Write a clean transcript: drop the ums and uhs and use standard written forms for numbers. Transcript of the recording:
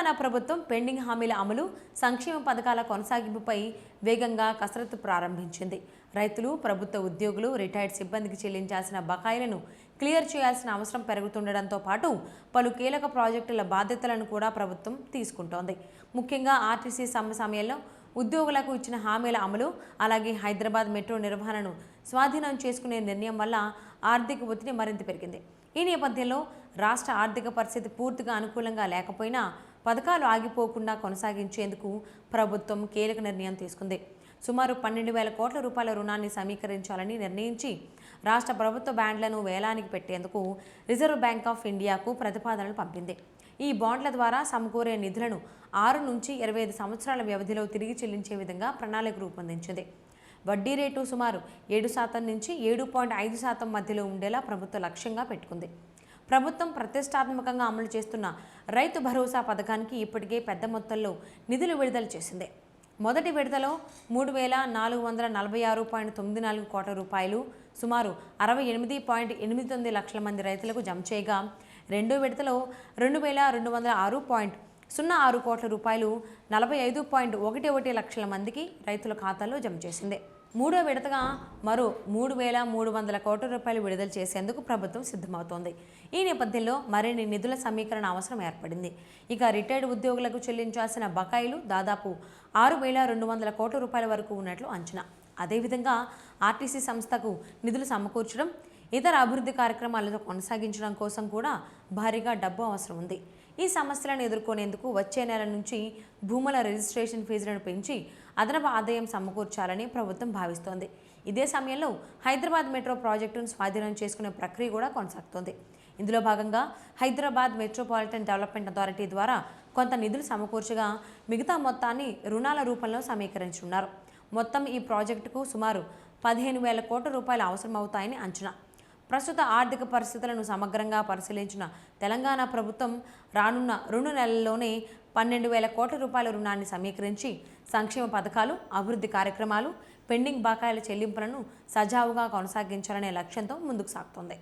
తెలంగాణ ప్రభుత్వం పెండింగ్ హామీల అమలు, సంక్షేమ పథకాల కొనసాగింపుపై వేగంగా కసరత్తు ప్రారంభించింది. రైతులు, ప్రభుత్వ ఉద్యోగులు, రిటైర్డ్ సిబ్బందికి చెల్లించాల్సిన బకాయిలను క్లియర్ చేయాల్సిన అవసరం పెరుగుతుండటంతో పాటు పలు కీలక ప్రాజెక్టుల బాధ్యతలను కూడా ప్రభుత్వం తీసుకుంటోంది. ముఖ్యంగా ఆర్టీసీ సమ్మె సమయంలో ఉద్యోగులకు ఇచ్చిన హామీల అమలు, అలాగే హైదరాబాద్ మెట్రో నిర్వహణను స్వాధీనం చేసుకునే నిర్ణయం వల్ల ఆర్థిక ఒత్తిడి మరింత పెరిగింది. ఈ నేపథ్యంలో రాష్ట్ర ఆర్థిక పరిస్థితి పూర్తిగా అనుకూలంగా లేకపోయినా పథకాలు ఆగిపోకుండా కొనసాగించేందుకు ప్రభుత్వం కీలక నిర్ణయం తీసుకుంది. సుమారు 12,000 కోట్ల రూపాయల రుణాన్ని సమీకరించాలని నిర్ణయించి రాష్ట్ర ప్రభుత్వ బాండ్లను వేలానికి పెట్టేందుకు రిజర్వ్ బ్యాంక్ ఆఫ్ ఇండియాకు ప్రతిపాదనలు పంపింది. ఈ బాండ్ల ద్వారా సమకూరే నిధులను 6 నుంచి 25 సంవత్సరాల వ్యవధిలో తిరిగి చెల్లించే విధంగా ప్రణాళిక రూపొందించింది. వడ్డీ రేటు సుమారు 7% నుంచి 7.5% మధ్యలో ఉండేలా ప్రభుత్వం లక్ష్యంగా పెట్టుకుంది. ప్రభుత్వం ప్రతిష్టాత్మకంగా అమలు చేస్తున్న రైతు భరోసా పథకానికి ఇప్పటికే పెద్ద మొత్తంలో నిధులు విడుదల చేసింది. మొదటి విడతలో 3,446.94 కోట్ల రూపాయలు సుమారు 68.89 లక్షల మంది రైతులకు జమ చేయగా, రెండో విడతలో 2,206.06 కోట్ల రూపాయలు 45.11 లక్షల మందికి రైతుల ఖాతాల్లో జమ చేసింది. మూడో విడతగా మరో 3,300 కోట్ల రూపాయలు విడుదల చేసేందుకు ప్రభుత్వం సిద్ధమవుతోంది. ఈ నేపథ్యంలో మరిన్ని నిధుల సమీకరణ అవసరం ఏర్పడింది. ఇక రిటైర్డ్ ఉద్యోగులకు చెల్లించాల్సిన బకాయిలు దాదాపు 6,200 కోట్ల రూపాయల వరకు ఉన్నట్లు అంచనా. అదేవిధంగా ఆర్టీసీ సంస్థకు నిధులు సమకూర్చడం, ఇతర అభివృద్ధి కార్యక్రమాలతో కొనసాగించడం కోసం కూడా భారీగా డబ్బు అవసరం ఉంది. ఈ సమస్యలను ఎదుర్కొనేందుకు వచ్చే నెల నుంచి భూముల రిజిస్ట్రేషన్ ఫీజులను పెంచి అదనపు ఆదాయం సమకూర్చాలని ప్రభుత్వం భావిస్తోంది. ఇదే సమయంలో హైదరాబాద్ మెట్రో ప్రాజెక్టును స్వాధీనం చేసుకునే ప్రక్రియ కూడా కొనసాగుతోంది. ఇందులో భాగంగా హైదరాబాద్ మెట్రోపాలిటన్ డెవలప్మెంట్ అథారిటీ ద్వారా కొంత నిధులు సమకూర్చగా మిగతా మొత్తాన్ని రుణాల రూపంలో సమీకరించున్నారు. మొత్తం ఈ ప్రాజెక్టుకు సుమారు 15,000 కోట్ల రూపాయలు అవసరమవుతాయని అంచనా. ప్రస్తుత ఆర్థిక పరిస్థితులను సమగ్రంగా పరిశీలించిన తెలంగాణ ప్రభుత్వం రానున్న 2 నెలల్లోనే 12,000 కోట్ల రూపాయల రుణాన్ని సమీకరించి సంక్షేమ పథకాలు, అభివృద్ధి కార్యక్రమాలు, పెండింగ్ బకాయిల చెల్లింపులను సజావుగా కొనసాగించాలనే లక్ష్యంతో ముందుకు సాగుతోంది.